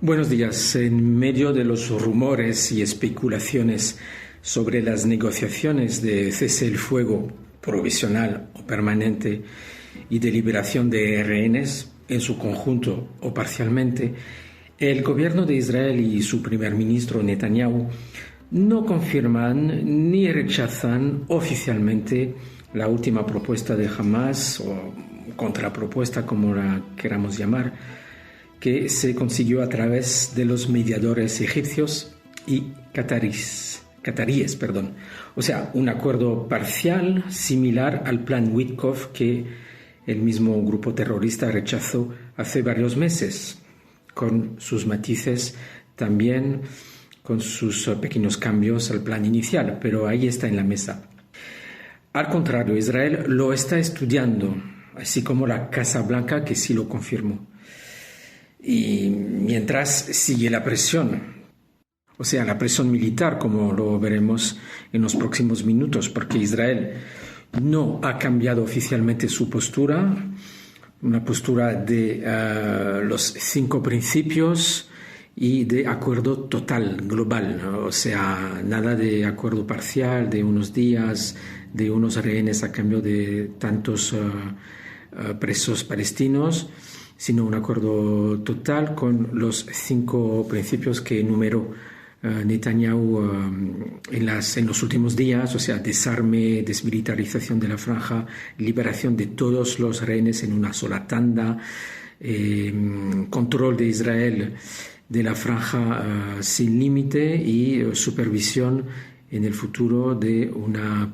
Buenos días. En medio de los rumores y especulaciones sobre las negociaciones de cese el fuego provisional o permanente y de liberación de rehenes en su conjunto o parcialmente, el gobierno de Israel y su primer ministro Netanyahu no confirman ni rechazan oficialmente la última propuesta de Hamás o contrapropuesta, como la queramos llamar, que se consiguió a través de los mediadores egipcios y cataríes. O sea, un acuerdo parcial similar al plan Witkoff que el mismo grupo terrorista rechazó hace varios meses, con sus matices, también con sus pequeños cambios al plan inicial, pero ahí está en la mesa. Al contrario, Israel lo está estudiando, así como la Casa Blanca, que sí lo confirmó. Y mientras sigue la presión, o sea, la presión militar, como lo veremos en los próximos minutos, porque Israel no ha cambiado oficialmente su postura, una postura de los 5 principios y de acuerdo total, global, ¿no? O sea, nada de acuerdo parcial, de unos días, de unos rehenes a cambio de tantos presos palestinos, sino un acuerdo total con los 5 principios que enumeró Netanyahu en los últimos días, o sea, desarme, desmilitarización de la franja, liberación de todos los rehenes en una sola tanda, control de Israel de la franja sin límite y supervisión en el futuro de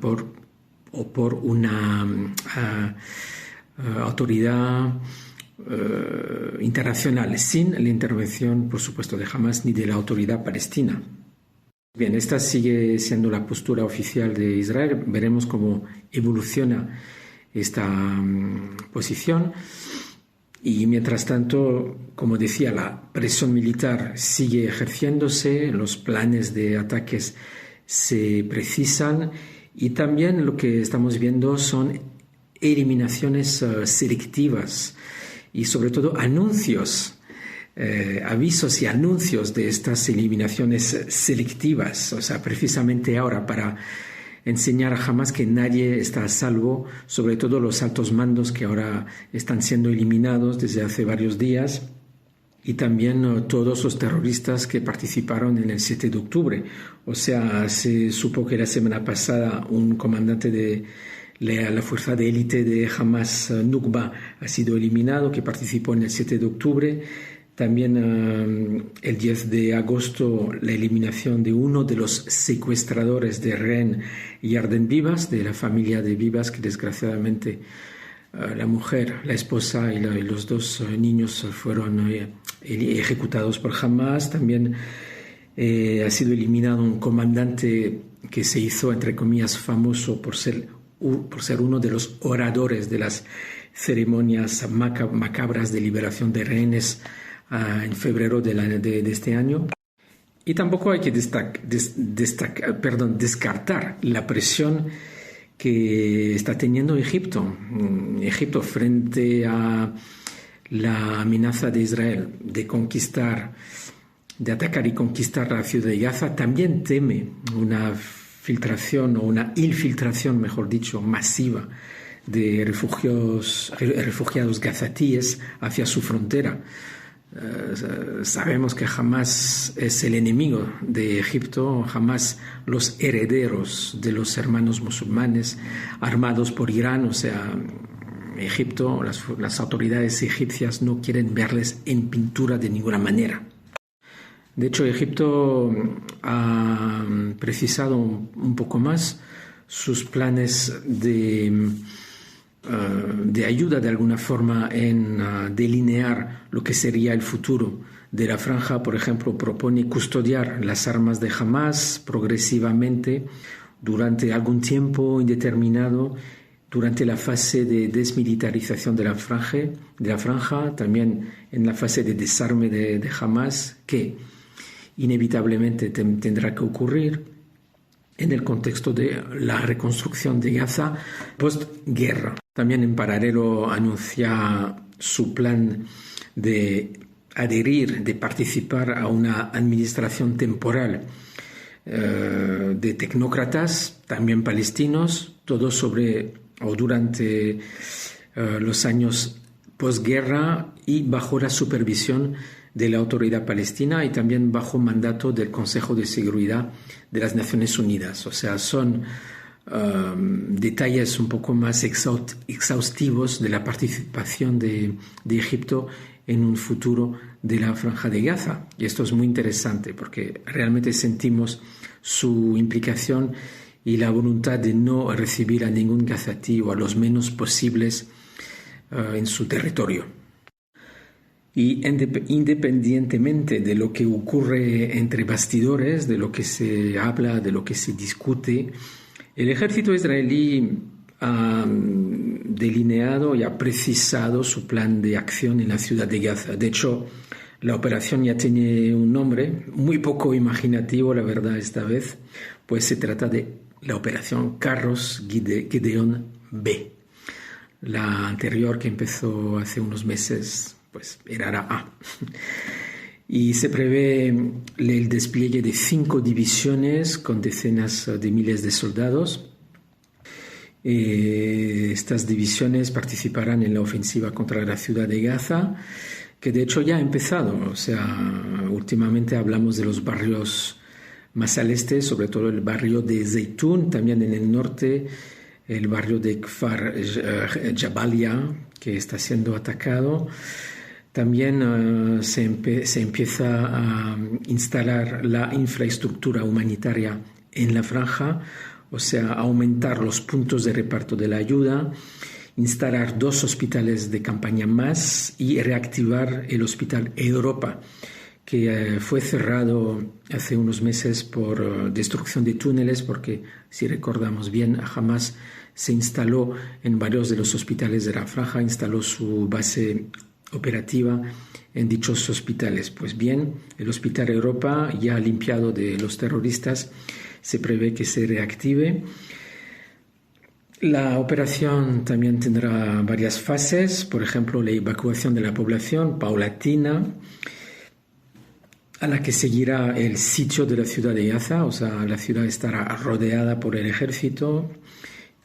por una autoridad internacional, sin la intervención, por supuesto, de Hamás ni de la autoridad palestina. Bien, esta sigue siendo la postura oficial de Israel. Veremos cómo evoluciona esta posición. Y mientras tanto, como decía, la presión militar sigue ejerciéndose, los planes de ataques se precisan y también lo que estamos viendo son eliminaciones selectivas y sobre todo anuncios, avisos y anuncios de estas eliminaciones selectivas, o sea, precisamente ahora para enseñar a Hamás que nadie está a salvo, sobre todo los altos mandos que ahora están siendo eliminados desde hace varios días, y también todos los terroristas que participaron en el 7 de octubre. O sea, se supo que la semana pasada un comandante de la fuerza de élite de Hamás, Nukba, ha sido eliminado, que participó en el 7 de octubre. También el 10 de agosto la eliminación de uno de los secuestradores de rehén Yarden Bibas, de la familia de Bibas, que desgraciadamente la mujer, la esposa y los 2 niños fueron ejecutados por Hamás. También ha sido eliminado un comandante que se hizo, entre comillas, famoso por ser uno de los oradores de las ceremonias macabras de liberación de rehenes en febrero de este año. Y tampoco hay que descartar la presión que está teniendo Egipto frente a la amenaza de Israel de atacar y conquistar la ciudad de Gaza. También teme una filtración o una infiltración, mejor dicho, masiva de refugiados gazatíes hacia su frontera. Sabemos que Hamás es el enemigo de Egipto, Hamás los herederos de los hermanos musulmanes armados por Irán. O sea, Egipto, las autoridades egipcias no quieren verles en pintura de ninguna manera. De hecho, Egipto ha precisado un poco más sus planes de ayuda de alguna forma en delinear lo que sería el futuro de la franja. Por ejemplo, propone custodiar las armas de Hamás progresivamente durante algún tiempo indeterminado, durante la fase de desmilitarización de la franja, también en la fase de desarme de Hamás, que inevitablemente tendrá que ocurrir en el contexto de la reconstrucción de Gaza postguerra. También en paralelo anuncia su plan de adherir, de participar a una administración temporal de tecnócratas, también palestinos, todo sobre o durante los años posguerra y bajo la supervisión de la autoridad palestina y también bajo mandato del Consejo de Seguridad de las Naciones Unidas. O sea, son detalles un poco más exhaustivos de la participación de Egipto en un futuro de la Franja de Gaza. Y esto es muy interesante porque realmente sentimos su implicación y la voluntad de no recibir a ningún gazatí o a los menos posibles en su territorio. Y independientemente de lo que ocurre entre bastidores, de lo que se habla, de lo que se discute, el ejército israelí ha delineado y ha precisado su plan de acción en la ciudad de Gaza. De hecho, la operación ya tiene un nombre muy poco imaginativo, la verdad, esta vez, pues se trata de la operación Carros Gideon B. La anterior, que empezó hace unos meses, pues era la A. Y se prevé el despliegue de 5 divisiones con decenas de miles de soldados. Estas divisiones participarán en la ofensiva contra la ciudad de Gaza, que de hecho ya ha empezado. O sea, últimamente hablamos de los barrios más al este, sobre todo el barrio de Zeitún, también en el norte, el barrio de Kfar Jabalia, que está siendo atacado. También se empieza a instalar la infraestructura humanitaria en la franja, o sea, aumentar los puntos de reparto de la ayuda, instalar 2 hospitales de campaña más y reactivar el Hospital Europa, que fue cerrado hace unos meses por destrucción de túneles, porque si recordamos bien, Hamas se instaló en varios de los hospitales de la franja, instaló su base operativa en dichos hospitales. Pues bien, el Hospital Europa, ya limpiado de los terroristas, se prevé que se reactive. La operación también tendrá varias fases, por ejemplo, la evacuación de la población paulatina, a la que seguirá el sitio de la ciudad de Gaza, o sea, la ciudad estará rodeada por el ejército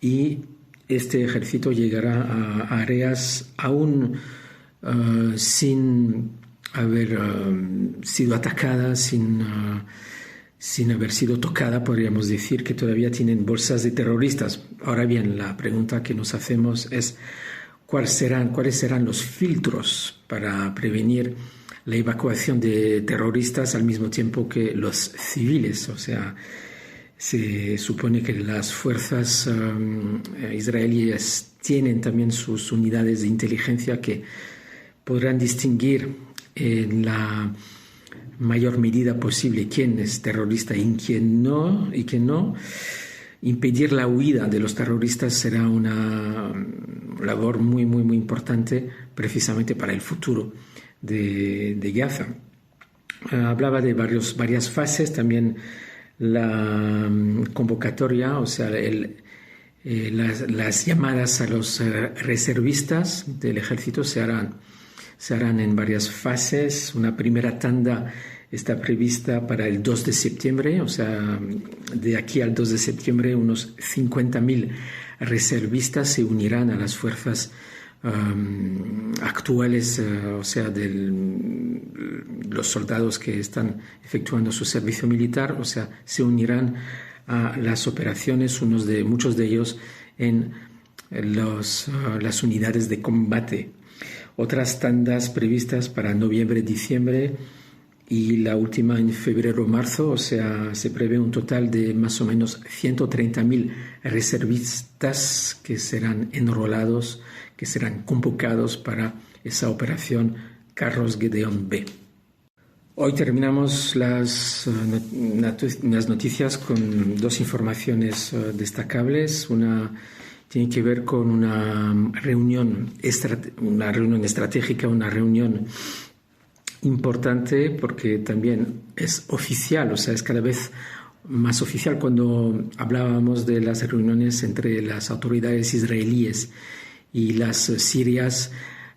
y este ejército llegará a áreas aún sin haber sido atacada, sin haber sido tocada, podríamos decir, que todavía tienen bolsas de terroristas. Ahora bien, la pregunta que nos hacemos es cuáles serán los filtros para prevenir la evacuación de terroristas al mismo tiempo que los civiles. O sea, se supone que las fuerzas israelíes tienen también sus unidades de inteligencia que podrán distinguir en la mayor medida posible quién es terrorista y quién no. Impedir la huida de los terroristas será una labor muy, muy, muy importante precisamente para el futuro de Gaza. Hablaba de varias fases, también la convocatoria, o sea, las llamadas a los reservistas del ejército se harán en varias fases. Una primera tanda está prevista para el 2 de septiembre, o sea, de aquí al 2 de septiembre unos 50.000 reservistas se unirán a las fuerzas actuales, o sea, los soldados que están efectuando su servicio militar, o sea, se unirán a las operaciones, muchos de ellos en las unidades de combate. Otras tandas previstas para noviembre, diciembre y la última en febrero-marzo, o sea, se prevé un total de más o menos 130.000 reservistas que serán enrolados, que serán convocados para esa operación Carros Gideon B. Hoy terminamos las noticias con 2 informaciones destacables. Una tiene que ver con una reunión estratégica, una reunión importante porque también es oficial, o sea, es cada vez más oficial. Cuando hablábamos de las reuniones entre las autoridades israelíes y las sirias,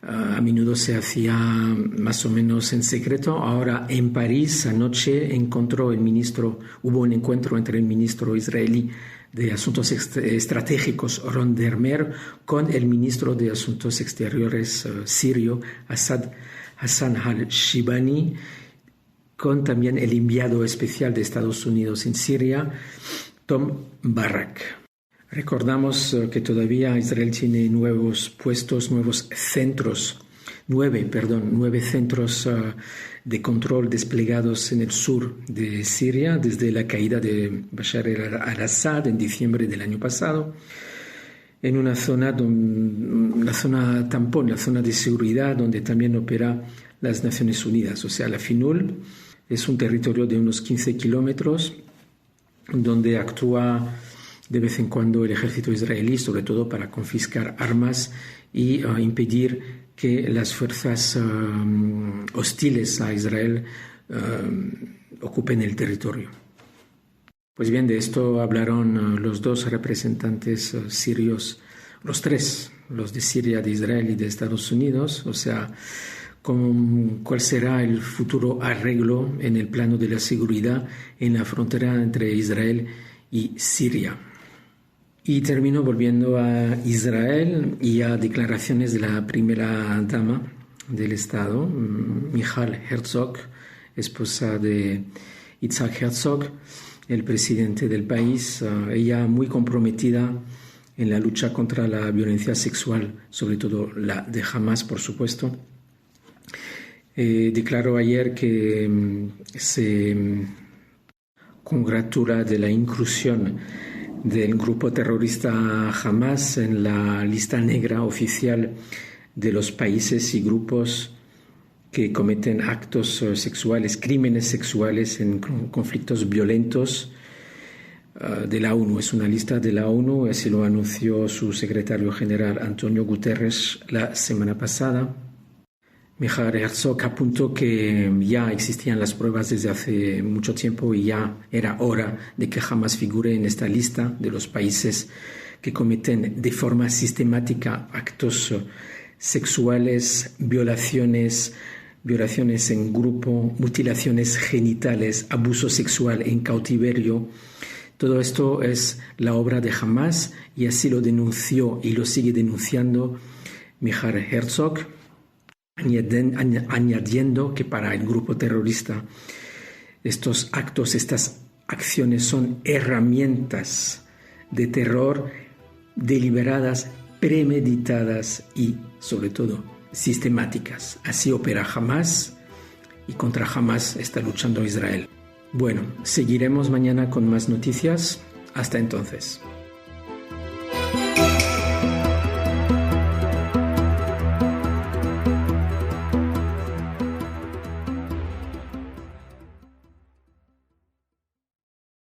A menudo se hacía más o menos en secreto. Ahora en París anoche hubo un encuentro entre el ministro israelí de Asuntos Estratégicos Ron Dermer con el ministro de Asuntos Exteriores sirio Hassan al-Shibani, con también el enviado especial de Estados Unidos en Siria, Tom Barrack. Recordamos que todavía Israel tiene nueve centros de control desplegados en el sur de Siria desde la caída de Bashar al-Assad en diciembre del año pasado, en una zona, la zona tampón, la zona de seguridad donde también opera las Naciones Unidas. O sea, la FINUL es un territorio de unos 15 kilómetros donde actúa de vez en cuando el ejército israelí, sobre todo para confiscar armas y impedir que las fuerzas hostiles a Israel ocupen el territorio. Pues bien, de esto hablaron los dos representantes sirios, los tres, los de Siria, de Israel y de Estados Unidos, o sea, cuál será el futuro arreglo en el plano de la seguridad en la frontera entre Israel y Siria. Y termino volviendo a Israel y a declaraciones de la primera dama del Estado, Michal Herzog, esposa de Yitzhak Herzog, el presidente del país. Ella muy comprometida en la lucha contra la violencia sexual, sobre todo la de Hamas, por supuesto. Declaró ayer que se congratula de la inclusión del grupo terrorista Hamas en la lista negra oficial de los países y grupos que cometen actos sexuales, crímenes sexuales en conflictos violentos de la ONU. Es una lista de la ONU, así lo anunció su secretario general Antonio Guterres la semana pasada. Michal Herzog apuntó que ya existían las pruebas desde hace mucho tiempo y ya era hora de que Hamas figure en esta lista de los países que cometen de forma sistemática actos sexuales, violaciones en grupo, mutilaciones genitales, abuso sexual en cautiverio. Todo esto es la obra de Hamas y así lo denunció y lo sigue denunciando Michal Herzog, añadiendo que para el grupo terrorista estos actos, estas acciones son herramientas de terror deliberadas, premeditadas y, sobre todo, sistemáticas. Así opera Hamas y contra Hamas está luchando Israel. Bueno, seguiremos mañana con más noticias. Hasta entonces.